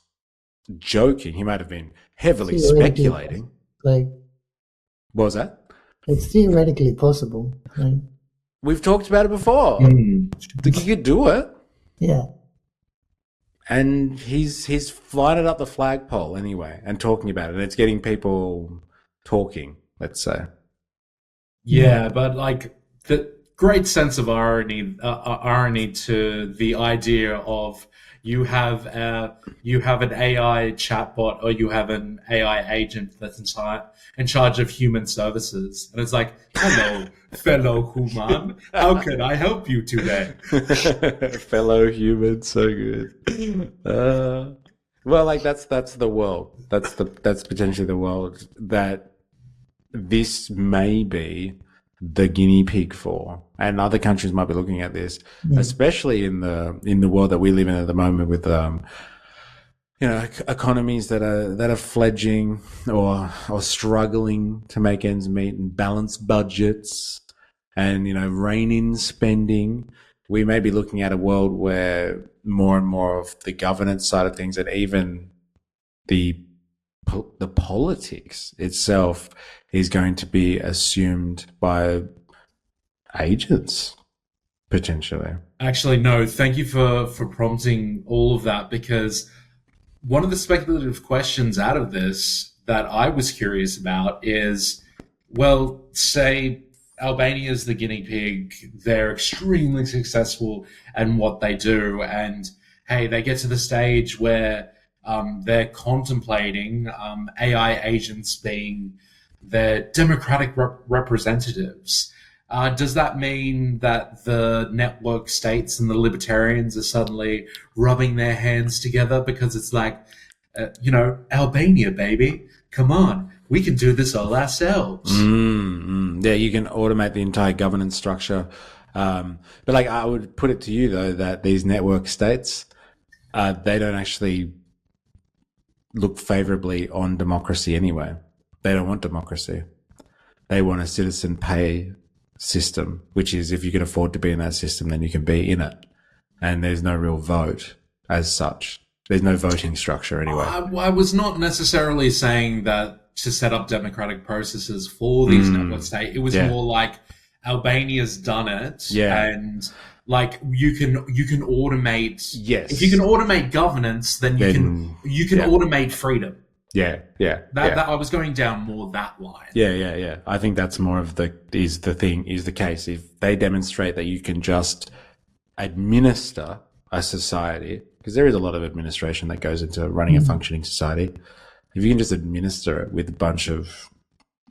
joking. He might have been heavily speculating. Like, what was that? it's theoretically possible. Like, we've talked about it before. Think he could do it. Yeah. And he's flying it up the flagpole anyway and talking about it. And it's getting people talking, let's say. Yeah, but like the great sense of irony to the idea of you have an AI chatbot or you have an AI agent that's in charge of human services, and it's like, hello, fellow human, how can I help you today? Fellow human, so good. Well, like that's the world. That's potentially the world that this may be the guinea pig for, and other countries might be looking at this, especially in the world that we live in at the moment with economies that are fledgling or struggling to make ends meet and balance budgets and rein in spending. We may be looking at a world where more and more of the governance side of things and even the politics itself is going to be assumed by agents, potentially. Actually, no, thank you for prompting all of that, because one of the speculative questions out of this that I was curious about is, well, say Albania is the guinea pig, they're extremely successful in what they do, and hey, they get to the stage where they're contemplating AI agents being their democratic representatives. Does that mean that the network states and the libertarians are suddenly rubbing their hands together because it's like, Albania, baby, come on, we can do this all ourselves? Yeah, you can automate the entire governance structure. But like, I would put it to you though that these network states, they don't actually look favorably on democracy anyway. They don't want democracy. They want a citizen pay system, which is if you can afford to be in that system, then you can be in it. And there's no real vote as such. There's no voting structure anyway. I was not necessarily saying that to set up democratic processes for these network states. It was more like Albania's done it. Yeah. And like you can automate. Yes. If you can automate governance, then you can automate freedom. Yeah. That I was going down more that line. Yeah. I think that's more of the case. If they demonstrate that you can just administer a society, because there is a lot of administration that goes into running a functioning society. If you can just administer it with a bunch of,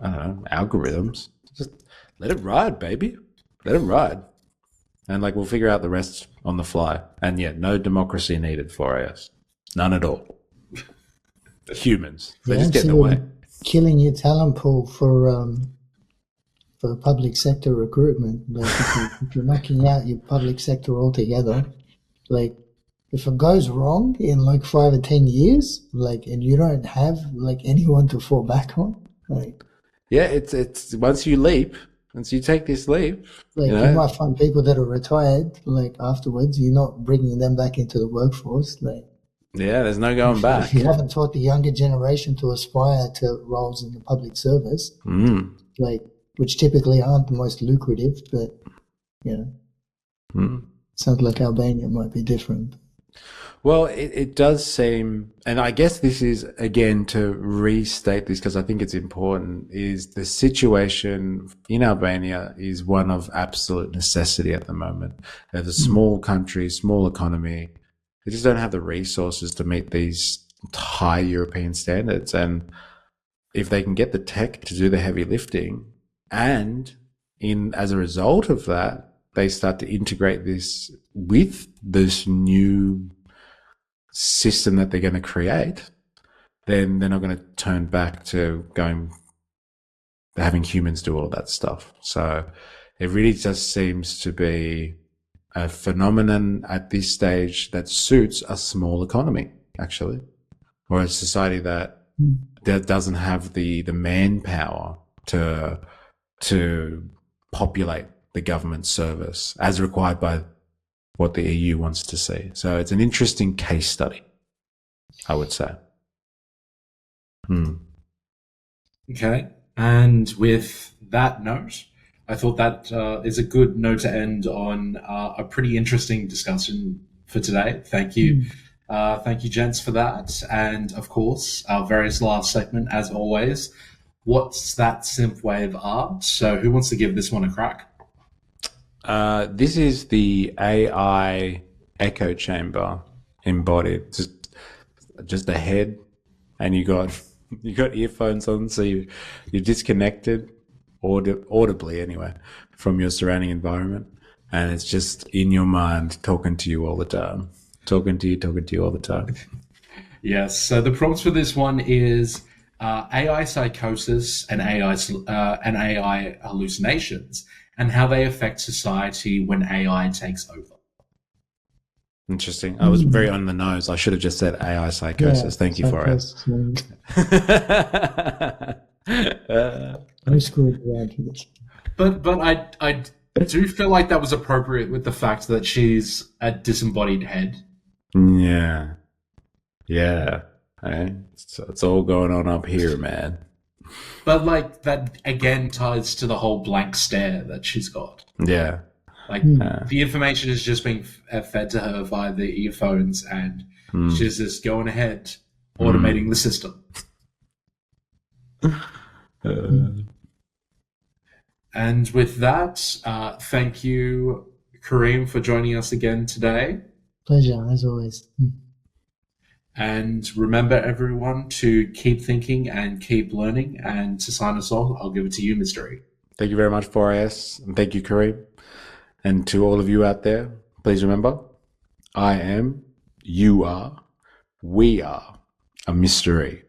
I don't know, algorithms, just let it ride, baby. Let it ride. And like, we'll figure out the rest on the fly. And yeah, no democracy needed for us. None at all. Humans. They just get in the way. Killing your talent pool for public sector recruitment. Like if you're knocking out your public sector altogether, like if it goes wrong in like 5 or 10 years, like, and you don't have like anyone to fall back on, like, yeah, it's once you take this leap, like you might find people that are retired, like afterwards, you're not bringing them back into the workforce, like. Yeah, there's no going back. If you haven't taught the younger generation to aspire to roles in the public service, like, which typically aren't the most lucrative, but sounds like Albania might be different. Well, it does seem, and I guess this is, again, to restate this because I think it's important, is the situation in Albania is one of absolute necessity at the moment. They're a small country, small economy. They just don't have the resources to meet these high European standards. And if they can get the tech to do the heavy lifting, and as a result of that, they start to integrate this with this new system that they're going to create, then they're not going to turn back to having humans do all of that stuff. So it really just seems to be a phenomenon at this stage that suits a small economy, actually, or a society that doesn't have the manpower to populate the government service as required by what the EU wants to see. So it's an interesting case study, I would say. Okay. And with that note, I thought that is a good note to end on a pretty interesting discussion for today. Thank you. Thank you, gents, for that. And of course, our very last segment, as always, what's that synthwave art? So who wants to give this one a crack? This is the AI echo chamber embodied. Just a head, and you got earphones on, so you're disconnected audibly anyway from your surrounding environment, and it's just in your mind talking to you all the time, talking to you all the time. Yes. So the prompts for this one is AI psychosis and AI hallucinations, and how they affect society when AI takes over. Interesting. I was very on the nose. I should have just said AI psychosis. Thank you for it. I screwed around with it. But I do feel like that was appropriate with the fact that she's a disembodied head. Yeah. It's all going on up here, man. But like that again ties to the whole blank stare that she's got. Yeah. Like the information is just being fed to her via the earphones, and she's just going ahead automating the system. And with that, thank you, Kareem, for joining us again today. Pleasure, as always. And remember, everyone, to keep thinking and keep learning. And to sign us off, I'll give it to you, MysterE. Thank you very much, 4AS, and thank you, Kareem. And to all of you out there, please remember, I am, you are, we are a MysterE.